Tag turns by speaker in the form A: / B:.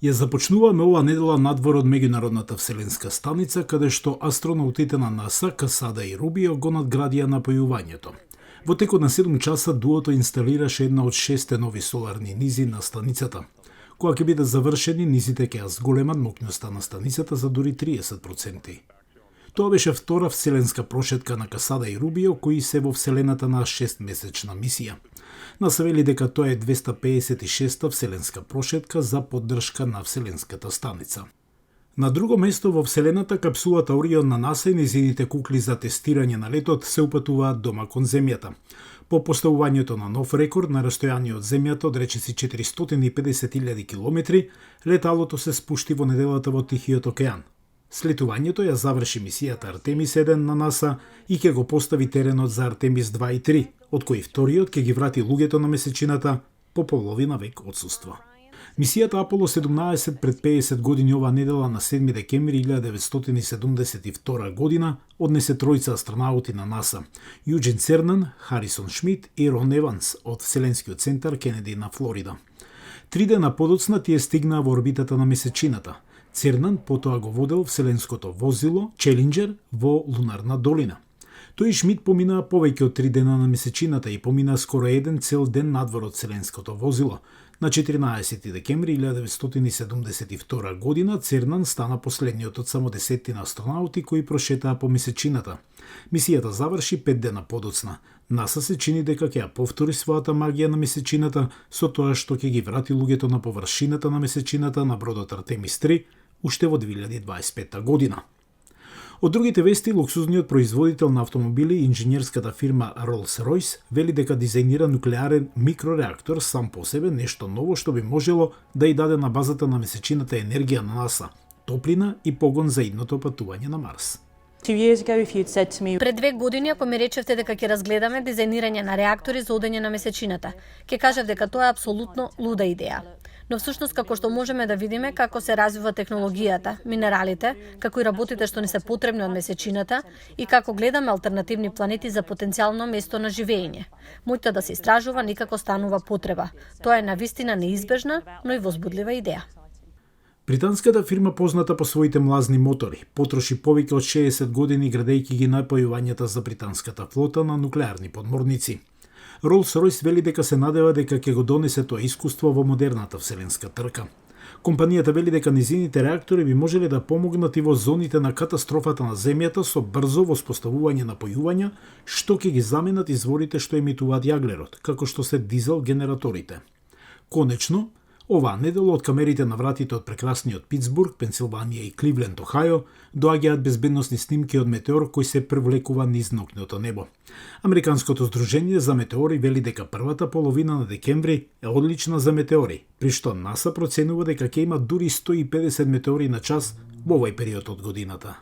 A: Ја започнуваме ова недела надвор од меѓународната вселенска станица, каде што астронаутите на НАСА, Касада и Рубио го надградија напојувањето. Во текот на 7 часа дуото инсталираше една од 6 нови соларни низи на станицата. Кога ќе бидат завршени, низите ќе ја зголемат мокњоста на станицата за дури 30%. Тоа беше втора вселенска прошетка на Касада и Рубио, кои се во вселената на 6-месечна мисија. НАСА вели дека тоа е 256-та вселенска прошетка за поддршка на вселенската станица. На друго место во вселената, капсулата Орион на НАСА и незините кукли за тестирање на летот се упатуваат дома кон Земјата. По поставувањето на нов рекорд на растојание од Земјата од речиси 450.000 километри, леталото се спушти во неделата во Тихиот океан. Слетувањето ја заврши мисијата Артемис 1 на НАСА и ќе го постави теренот за Артемис 2 и 3, од кои вториот ќе ги врати луѓето на месечината по половина век отсуства. Мисијата Аполо 17 пред 50 години ова недела на 7 декември 1972 година однесе тројца астронаути на НАСА: Јуџен Цернан, Харисон Шмит и Рон Еванс од Вселенскиот центар Кенеди на Флорида. 3 дена подоцна тие стигнаа во орбитата на месечината. Цернан потоа го водел вселенското возило Челенџер во лунарна долина. Тој и Шмит поминаа повеќе од 3 дена на месечината и поминаа скоро еден цел ден надвор од вселенското возило. На 14 декември 1972 година Цернан стана последниот од само 10 астронаути кои прошетаа по месечината. Мисијата заврши 5 дена подоцна. НАСА се чини дека ќе ја повтори својата магија на месечината со тоа што ќе ги врати луѓето на површината на месечината на бродот Артемис 3 уште во 2025 година. Од другите вести, луксузниот производител на автомобили и инженерската фирма Rolls-Royce вели дека дизајнира нуклеарен микрореактор сам по себе, нешто ново што би можело да и даде на базата на месечината енергија на НАСА, топлина и погон за идното патување на Марс.
B: Пред 2 години, ако ми речевте дека ќе разгледаме дизајнирање на реактори за одење на месечината, ќе кажев дека тоа е апсолутно луда идеја. Но всушност, како што можеме да видиме како се развива технологијата, минералите, како и работите што ни се потребни од месечината и како гледаме алтернативни планети за потенцијално место на живење. Мојта да се истражува никако станува потреба. Тоа е навистина неизбежна, но и возбудлива идеја.
A: Британската фирма, позната по своите млазни мотори, потроши повеќе од 60 години градејќи ги напојувањата за британската флота на нуклеарни подморници. Rolls-Royce вели дека се надева дека ќе го донесе тоа искуство во модерната вселенска трка. Компанијата вели дека низините реактори би можеле да помогнат и во зоните на катастрофата на Земјата со брзо воспоставување на појувања, што ќе ги заменат изворите што емитуваат јаглерод, како што се дизел генераторите. Конечно, оваа недела од камерите на вратите од прекрасниот Питсбург, Пенсилванија и Кливленд, Охајо, доаѓаат безбедносни снимки од метеор кој се превлекува низ ноќното небо. Американското здружение за метеори вели дека првата половина на декември е одлична за метеори, при што НАСА проценува дека ќе има дури 150 метеори на час во овој период од годината.